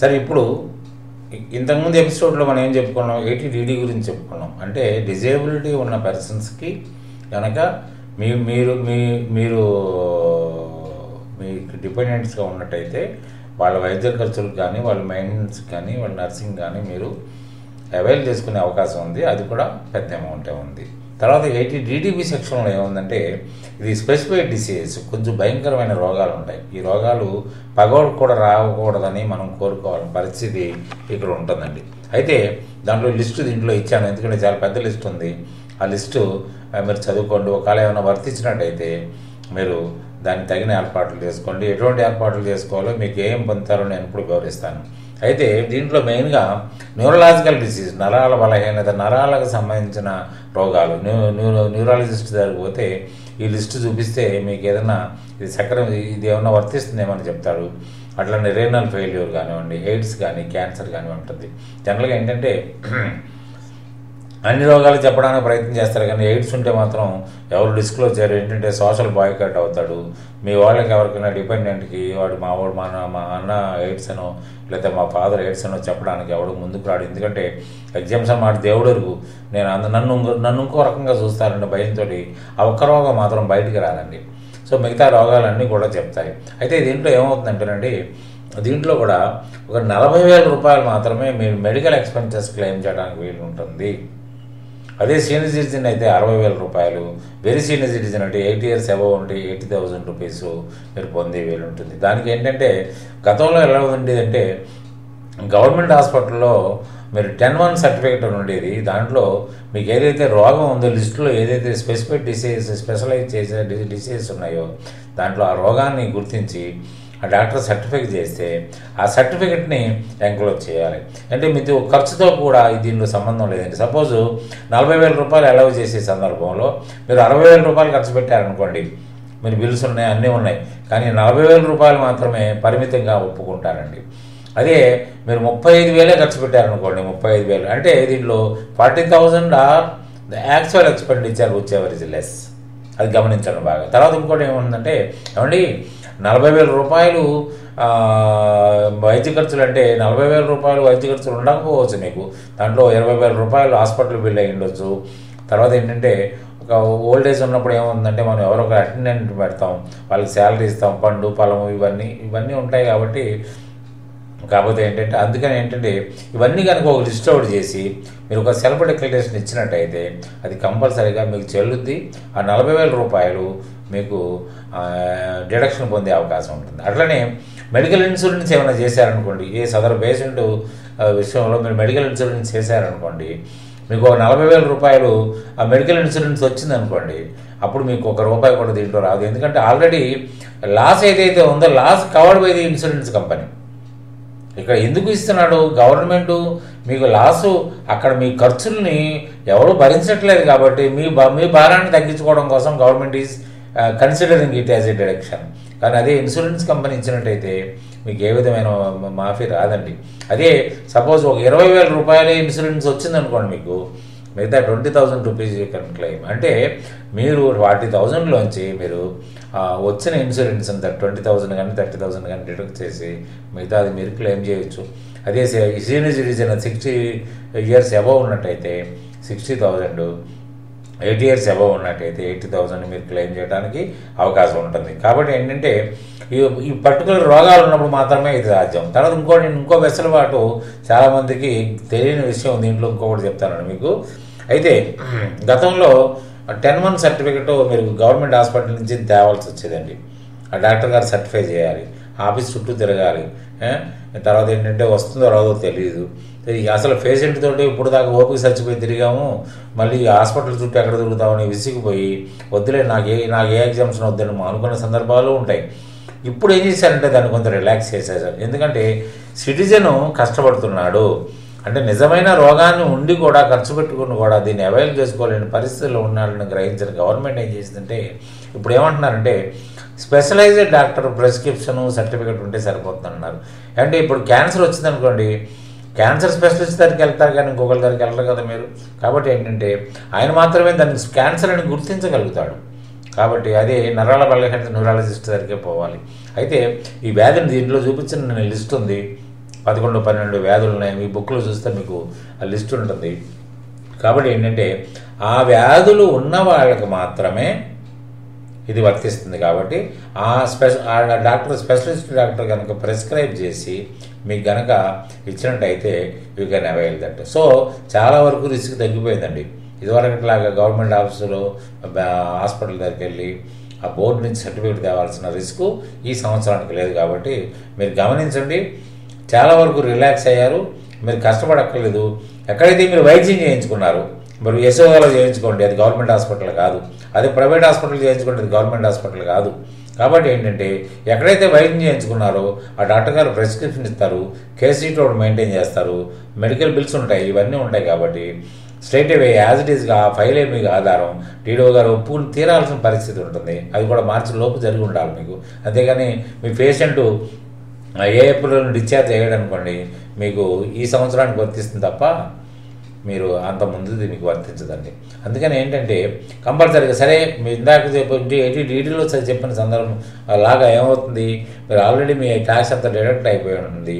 సరే, ఇప్పుడు ఇంతకుముందు ఎపిసోడ్లో మనం ఏం చెప్పుకున్నాం, ఏటీడీడీ గురించి చెప్పుకున్నాం. అంటే డిజేబిలిటీ ఉన్న పర్సన్స్కి కనుక మీరు మీకు డిపెండెంట్స్గా ఉన్నట్టయితే వాళ్ళ వైద్య ఖర్చులకు కానీ, వాళ్ళ మెయింటెనెన్స్కి కానీ, వాళ్ళ నర్సింగ్ కానీ మీరు అవైల్ చేసుకునే అవకాశం ఉంది. అది కూడా పెద్ద అమౌంటే ఉంది. తర్వాత 80DDB సెక్షన్లో ఏముందంటే, ఇది స్పెసిఫైడ్ డిసీజెస్, కొంచెం భయంకరమైన రోగాలు ఉంటాయి. ఈ రోగాలు పగోడు కూడా రాకూడదని మనం కోరుకోవాలని పరిస్థితి ఇక్కడ ఉంటుందండి. అయితే దాంట్లో లిస్టు దీంట్లో ఇచ్చాను, ఎందుకంటే చాలా పెద్ద లిస్ట్ ఉంది. ఆ లిస్టు మీరు చదువుకోండి. ఒకవేళ ఏమైనా వర్తించినట్టయితే మీరు దానికి తగిన ఏర్పాట్లు చేసుకోండి. ఎటువంటి ఏర్పాట్లు చేసుకోవాలో మీకు ఏం పొందుతారో నేను ఇప్పుడు వివరిస్తాను. అయితే దీంట్లో మెయిన్గా న్యూరలాజికల్ డిసీజ్, నరాల బలహీనత, నరాలకు సంబంధించిన రోగాలు, న్యూరాలజిస్ట్ దగ్గరికి పోతే ఈ లిస్టు చూపిస్తే మీకు ఏదైనా ఇది చక్రం ఇది ఏమన్నా వర్తిస్తుందేమని చెప్తాడు. అట్లనే రేనల్ ఫెయిల్యూర్ కానివ్వండి, ఎయిడ్స్ కానీ, క్యాన్సర్ కానీ ఉంటుంది. జనరల్గా ఏంటంటే అన్ని రోగాలు చెప్పడానికి ప్రయత్నం చేస్తారు, కానీ ఎయిడ్స్ ఉంటే మాత్రం ఎవరు డిస్క్లోజ్ చేయరు. ఏంటంటే సోషల్ బాయ్కట్ అవుతాడు. మీ వాళ్ళకి ఎవరికైనా డిపెండెంట్కి వాడు మా అన్న ఎయిడ్స్ అనో లేకపోతే మా ఫాదర్ ఎయిడ్స్ అనో చెప్పడానికి ఎవడు ముందుకు రాడు. ఎందుకంటే ఎగ్జామ్షన్ మాట దేవుడు ఎరుగు, నేను నన్ను ఇంకో రకంగా చూస్తారంటే భయంతో ఆ ఒక్క రోగం మాత్రం బయటికి రాదండి. సో మిగతా రోగాలన్నీ కూడా చెప్తాయి. అయితే దీంట్లో ఏమవుతుందంటేనండి, దీంట్లో కూడా ఒక 40,000 రూపాయలు మాత్రమే మీరు మెడికల్ ఎక్స్పెన్సెస్ క్లెయిమ్ చేయడానికి వీలు ఉంటుంది. అదే సీనియర్ సిటిజన్ అయితే 60,000 రూపాయలు, వెరీ సీనియర్ సిటిజన్ అంటే 80 years అబవ్ ఉంటే 80,000 రూపీస్ మీరు పొందే వీలు ఉంటుంది. దానికి ఏంటంటే గతంలో ఎలా ఉండేదంటే, గవర్నమెంట్ హాస్పిటల్లో మీరు 10-1 సర్టిఫికేట్ ఉండేది. దాంట్లో మీకు ఏదైతే రోగం ఉందో లిస్టులో ఏదైతే స్పెసిఫిక్ డిసీజెస్, స్పెషలైజ్ చేసే డిసీజెస్ ఉన్నాయో దాంట్లో ఆ రోగాన్ని గుర్తించి ఆ డాక్టర్ సర్టిఫికేట్ చేస్తే ఆ సర్టిఫికేట్ని ఎంక్లోజ్ చేయాలి. అంటే మీకు ఖర్చుతో కూడా దీనిలో సంబంధం లేదండి. సపోజ్ 40,000 రూపాయలు అలౌ చేసే సందర్భంలో మీరు 60,000 రూపాయలు ఖర్చు పెట్టారనుకోండి, మీరు బిల్స్ ఉన్నాయి, అన్నీ ఉన్నాయి, కానీ 40,000 రూపాయలు మాత్రమే పరిమితంగా ఒప్పుకుంటారండి. అదే మీరు 35,000 ఖర్చు పెట్టారనుకోండి, 35,000 అంటే దీంట్లో 40,000 are the actual expenditure whichever is less. అది గమనించండి బాగా. తర్వాత ఇంకోటి ఏముందంటే, ఏమండి 40,000 రూపాయలు వైద్య ఖర్చులు అంటే 40,000 రూపాయలు వైద్య ఖర్చులు ఉండకపోవచ్చు మీకు. దాంట్లో 20,000 రూపాయలు హాస్పిటల్ బిల్ అయ్యి ఉండొచ్చు. తర్వాత ఏంటంటే ఒక ఓల్డేజ్ ఉన్నప్పుడు ఏముందంటే మనం ఎవరో ఒక అటెండెంట్ పెడతాం, వాళ్ళకి శాలరీ ఇస్తాం, పండు పొలము ఇవన్నీ ఉంటాయి. కాకపోతే ఏంటంటే అందుకని ఏంటంటే ఇవన్నీ కనుక ఒక లిస్ట్ అవుట్ చేసి మీరు ఒక సెల్ఫ్ డిక్లరేషన్ ఇచ్చినట్టయితే అది కంపల్సరీగా మీకు చెల్లుద్ది. ఆ 40,000 రూపాయలు మీకు డిడక్షన్ పొందే అవకాశం ఉంటుంది. అట్లనే మెడికల్ ఇన్సూరెన్స్ ఏమైనా చేశారనుకోండి, ఏ సదరు పేషెంట్ విషయంలో మీరు మెడికల్ ఇన్సూరెన్స్ చేశారనుకోండి, మీకు 40,000 రూపాయలు ఆ మెడికల్ ఇన్సూరెన్స్ వచ్చిందనుకోండి, అప్పుడు మీకు ₹1 కూడా దీంట్లో రాదు. ఎందుకంటే ఆల్రెడీ లాస్ ఏదైతే ఉందో loss covered by the insurance company. ఇక్కడ ఎందుకు ఇస్తున్నాడు గవర్నమెంటు, మీకు లాసు అక్కడ మీ ఖర్చుల్ని ఎవరు భరించట్లేదు కాబట్టి మీ భారాన్ని తగ్గించుకోవడం కోసం government is considering it as a deduction. కానీ అదే ఇన్సూరెన్స్ కంపెనీ ఇచ్చినట్టయితే మీకు ఏ విధమైన మాఫీ రాదండి. అదే సపోజ్ ఒక 20,000 రూపాయలే ఇన్సూరెన్స్ వచ్చిందనుకోండి, మీకు మిగతా 20,000 రూపీస్ యూ కెన్ క్లెయిమ్. అంటే మీరు 40,000లోంచి మీరు వచ్చిన ఇన్సూరెన్స్ అంతా 20,000 కానీ 30,000 కానీ డిడక్ట్ చేసి మిగతా అది మీరు క్లెయిమ్ చేయొచ్చు. అదే సీనియర్ సిటిజన్ 60 years అబవ్ ఉన్నట్టయితే 60,000, 80 years అబవ్ ఉన్నట్టయితే 80,000 మీరు క్లెయిమ్ చేయడానికి అవకాశం ఉంటుంది. కాబట్టి ఏంటంటే ఈ పర్టికులర్ రోగాలు ఉన్నప్పుడు మాత్రమే ఇది సాధ్యం. తర్వాత ఇంకో వెసులుబాటు చాలామందికి తెలియని విషయం దీంట్లో ఇంకొకటి చెప్తానండి మీకు. అయితే గతంలో 10-1 సర్టిఫికెట్ మీరు గవర్నమెంట్ హాస్పిటల్ నుంచి తేవాల్సి వచ్చేదండి. ఆ డాక్టర్ గారు సర్టిఫై చేయాలి, ఆఫీస్ చుట్టూ తిరగాలి. తర్వాత ఏంటంటే వస్తుందో రాదో తెలియదు. అసలు పేషెంట్ తోటి ఇప్పుడు దాకా ఓపిక చచ్చిపోయి తిరిగాము, మళ్ళీ హాస్పిటల్ చుట్టూ ఎక్కడ తిరుగుతామని విసిగిపోయి వద్దులే నాకు ఏ ఎగ్జామ్షన్ వద్దని అనుకున్న సందర్భాలు ఉంటాయి. ఇప్పుడు ఏం చేశారంటే దాన్ని కొంత రిలాక్స్ చేశారు. ఎందుకంటే సిటిజను కష్టపడుతున్నాడు, అంటే నిజమైన రోగాన్ని ఉండి కూడా ఖర్చు పెట్టుకుని కూడా దీన్ని అవైల్ చేసుకోలేని పరిస్థితుల్లో ఉన్నాడని గ్రహించిన గవర్నమెంట్ ఏం చేసిందంటే ఇప్పుడు ఏమంటున్నారంటే స్పెషలైజ్డ్ డాక్టర్ ప్రిస్క్రిప్షన్ సర్టిఫికేట్ ఉంటే సరిపోతుందన్నారు. అంటే ఇప్పుడు క్యాన్సర్ వచ్చిందనుకోండి, క్యాన్సర్ స్పెషలిస్ట్ దగ్గరికి వెళ్తారు కానీ ఇంకొకరి దగ్గరికి వెళ్ళరు కదా మీరు. కాబట్టి ఏంటంటే ఆయన మాత్రమే దాన్ని క్యాన్సర్ అని గుర్తించగలుగుతాడు. కాబట్టి అదే నరాల బలహీనత న్యూరాలజిస్ట్ దగ్గరికే పోవాలి. అయితే ఈ వ్యాధిని దీంట్లో చూపించిన లిస్ట్ ఉంది, 11, 12 వ్యాధులు ఉన్నాయి. మీ బుక్లో చూస్తే మీకు ఆ లిస్ట్ ఉంటుంది. కాబట్టి ఏంటంటే ఆ వ్యాధులు ఉన్న వాళ్ళకి మాత్రమే ఇది వర్తిస్తుంది. కాబట్టి ఆ డాక్టర్, స్పెషలిస్ట్ డాక్టర్ కనుక ప్రిస్క్రైబ్ చేసి మీకు కనుక ఇచ్చినట్టయితే you can avail that. So చాలా వరకు రిస్క్ తగ్గిపోయిందండి. ఇదివరకట్లాగా గవర్నమెంట్ ఆఫీసులో హాస్పిటల్ దగ్గరికి వెళ్ళి ఆ బోర్డు నుంచి సర్టిఫికేట్ తేవాల్సిన రిస్క్ ఈ సంవత్సరానికి లేదు. కాబట్టి మీరు గమనించండి, చాలా వరకు రిలాక్స్ అయ్యారు. మీరు కష్టపడక్కర్లేదు. ఎక్కడైతే మీరు వైద్యం చేయించుకున్నారు, మరి యశోదాలో చేయించుకోండి, అది గవర్నమెంట్ హాస్పిటల్ కాదు. అదే ప్రైవేట్ హాస్పిటల్ చేయించుకోండి, అది గవర్నమెంట్ హాస్పిటల్ కాదు. కాబట్టి ఏంటంటే ఎక్కడైతే వైద్యం చేయించుకున్నారో ఆ డాక్టర్ గారు ప్రిస్క్రిప్షన్ ఇస్తారు, కేస్ షీట్ ఒకటి మెయింటైన్ చేస్తారు, మెడికల్ బిల్స్ ఉంటాయి, ఇవన్నీ ఉంటాయి. కాబట్టి స్ట్రైట్ అవే యాజ్ ఇట్ ఈస్గా ఆ ఫైల్ మీకు ఆధారం టీడీఓ గారు ఒప్పుకుని తీరాల్సిన పరిస్థితి ఉంటుంది. అది కూడా మార్చి లోపు జరిగి ఉండాలి మీకు. అంతేగాని మీ పేషెంట్ ఏ ఏప్రిల్ డిశ్చార్జ్ అయ్యాడు అనుకోండి, మీకు ఈ సంవత్సరానికి వర్తిస్తుంది తప్ప మీరు అంత ముందుది మీకు వర్తించదండి. అందుకని ఏంటంటే కంపల్సరీగా సరే మీరు ఇందాక డీడీలో చెప్పిన సందర్భం లాగా ఏమవుతుంది, మీరు ఆల్రెడీ మీ ట్యాక్స్ అంతా డిడక్ట్ అయిపోయి ఉంటుంది.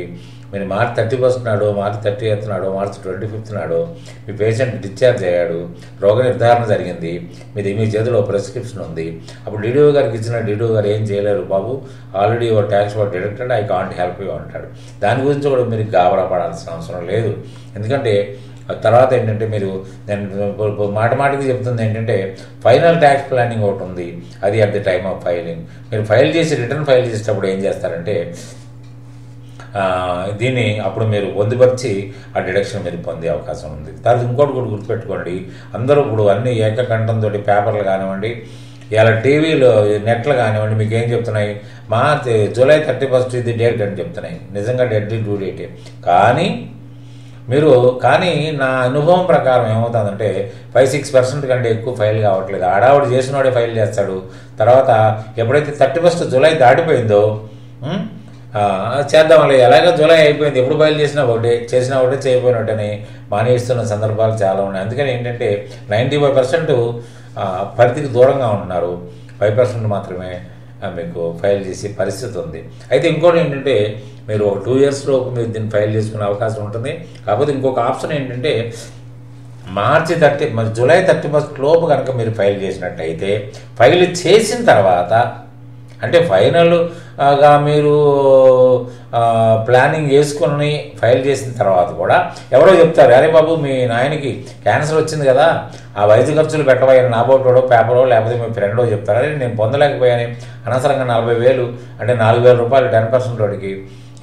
మీరు మార్చి 31 నాడు, మార్చి 30th నాడు, మార్చి 25th నాడు మీ పేషెంట్ డిశ్చార్జ్ అయ్యాడు, రోగ నిర్ధారణ జరిగింది, మీ చేతిలో ప్రిస్క్రిప్షన్ ఉంది. అప్పుడు డీడీఓ గారికి ఇచ్చిన డీడీఓ గారు ఏం చేయలేరు, బాబు already your tax what deducted, I can't help you అంటాడు. దాని గురించి కూడా మీరు గాబరా పడాల్సిన అవసరం లేదు. ఎందుకంటే తర్వాత ఏంటంటే నేను మాటికి చెప్తుంది ఏంటంటే ఫైనల్ ట్యాక్స్ ప్లానింగ్ ఒకటి ఉంది. అది at the time of filing. మీరు ఫైల్ చేసి రిటర్న్ ఫైల్ చేసేటప్పుడు ఏం చేస్తారంటే దీన్ని అప్పుడు మీరు పొందుపరిచి ఆ డిడక్షన్ మీరు పొందే అవకాశం ఉంది. తర్వాత ఇంకోటి కూడా గుర్తుపెట్టుకోండి, అందరూ ఇప్పుడు అన్ని ఏకకంఠంతో పేపర్లు కానివ్వండి, ఇలా టీవీలో నెట్లు కానివ్వండి మీకు ఏం చెప్తున్నాయి, జూలై 31 ఇది డేట్ అని చెప్తున్నాయి. నిజంగా డ్యూ డేటే. కానీ నా అనుభవం ప్రకారం ఏమవుతుందంటే 5-6% కంటే ఎక్కువ ఫైల్ కావట్లేదు. ఆడావిడ చేసినోడే ఫైల్ చేస్తాడు. తర్వాత ఎప్పుడైతే 31 జూలై దాటిపోయిందో చేద్దాం వాళ్ళు, ఎలాగో జూలై అయిపోయింది, ఎప్పుడు ఫైల్ చేసినా ఒకటే చేయకపోయినట్టని మానేస్తున్న సందర్భాలు చాలా ఉన్నాయి. అందుకని ఏంటంటే 95% పరిధికి దూరంగా ఉంటున్నారు, 5% మాత్రమే మీకు ఫైల్ చేసే పరిస్థితి ఉంది. అయితే ఇంకోటి ఏంటంటే మీరు ఒక 2 years లోపు మీరు దీన్ని ఫైల్ చేసుకునే అవకాశం ఉంటుంది. కాకపోతే ఇంకొక ఆప్షన్ ఏంటంటే జూలై 31 లోపు కనుక మీరు ఫైల్ చేసినట్టయితే ఫైల్ చేసిన తర్వాత అంటే ఫైనల్గా మీరు ప్లానింగ్ చేసుకుని ఫైల్ చేసిన తర్వాత కూడా ఎవరో చెప్తారు, అరే బాబు మీ నాయనకి క్యాన్సర్ వచ్చింది కదా, ఆ వైద్య ఖర్చులు పెట్టబోయే నాబోటోడో పేపరో లేకపోతే మీ ఫ్రెండో చెప్తారు, అరే నేను పొందలేకపోయాను అనవసరంగా 40,000 అంటే 4,000 రూపాయలు 10% వాడికి,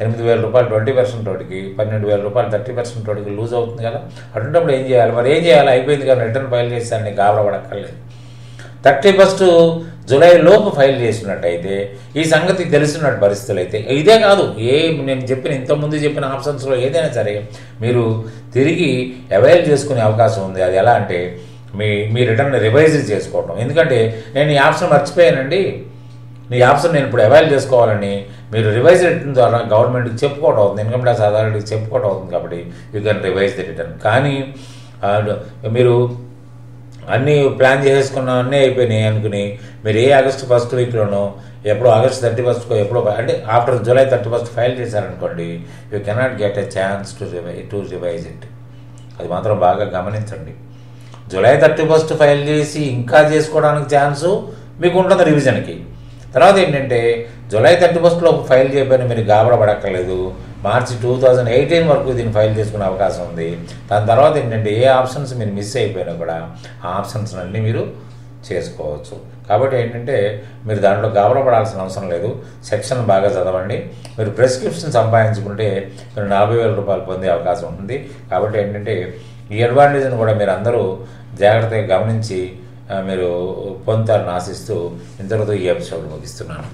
8,000 రూపాయలు 20% వాడికి, 12,000 రూపాయలు 30% వాడికి లూజ్ అవుతుంది కదా. అటువంటిప్పుడు ఏం చేయాలి, మరి ఏం చేయాలి, అయిపోయింది కదా రిటర్న్ ఫైల్ చేస్తాను, నీకు గాబరపడక్కర్లేదు. 31 జూలై లోపు ఫైల్ చేసినట్టయితే ఈ సంగతి తెలిసినట్టు పరిస్థితులు అయితే ఇదే కాదు, నేను ఇంతకుముందు చెప్పిన ఆప్షన్స్లో ఏదైనా సరే మీరు తిరిగి అవైల్ చేసుకునే అవకాశం ఉంది. అది ఎలా అంటే మీ రిటర్న్ రివైజ్ చేసుకోవటం. ఎందుకంటే నేను ఈ ఆప్షన్ మర్చిపోయానండి, ఈ ఆప్షన్ నేను ఇప్పుడు అవైల్ చేసుకోవాలని మీరు రివైజ్ రిటర్న్ ద్వారా గవర్నమెంట్కి చెప్పుకోవటం అవుతుంది, ఇన్కమ్ ట్యాక్స్ అథారిటీకి చెప్పుకోవటం అవుతుంది. కాబట్టి you can revise the return. కానీ మీరు అన్నీ ప్లాన్ చేసేసుకున్న అన్నీ అయిపోయినాయి అనుకుని మీరు ఆగస్టు 1st వీక్లోనో ఎప్పుడో ఆగస్టు 31 ఎప్పుడో అంటే ఆఫ్టర్ జూలై 31 ఫైల్ చేశారనుకోండి, you cannot get a chance to revise it. అది మాత్రం బాగా గమనించండి. జూలై 31 ఫైల్ చేసి ఇంకా చేసుకోవడానికి ఛాన్సు మీకు ఉంటుంది రివిజన్కి. తర్వాత ఏంటంటే జూలై 31 లోపు ఫైల్ చేయబోయిన మీరు గాబరపడక్కర్లేదు, మార్చి 2018 వరకు దీన్ని ఫైల్ చేసుకునే అవకాశం ఉంది. దాని తర్వాత ఏంటంటే ఏ ఆప్షన్స్ మీరు మిస్ అయిపోయినా కూడా ఆ ఆప్షన్స్ అన్నీ మీరు చేసుకోవచ్చు. కాబట్టి ఏంటంటే మీరు దాంట్లో గాబరపడాల్సిన అవసరం లేదు. సెక్షన్ బాగా చదవండి. మీరు ప్రిస్క్రిప్షన్ సంపాదించుకుంటే మీరు 40,000 రూపాయలు పొందే అవకాశం ఉంటుంది. కాబట్టి ఏంటంటే ఈ అడ్వాంటేజ్ని కూడా మీరు అందరూ జాగ్రత్తగా గమనించి మీరు పొందుతారని ఆశిస్తూ ఇంతటితో ఈ ఎపిసోడ్ ముగిస్తున్నాను.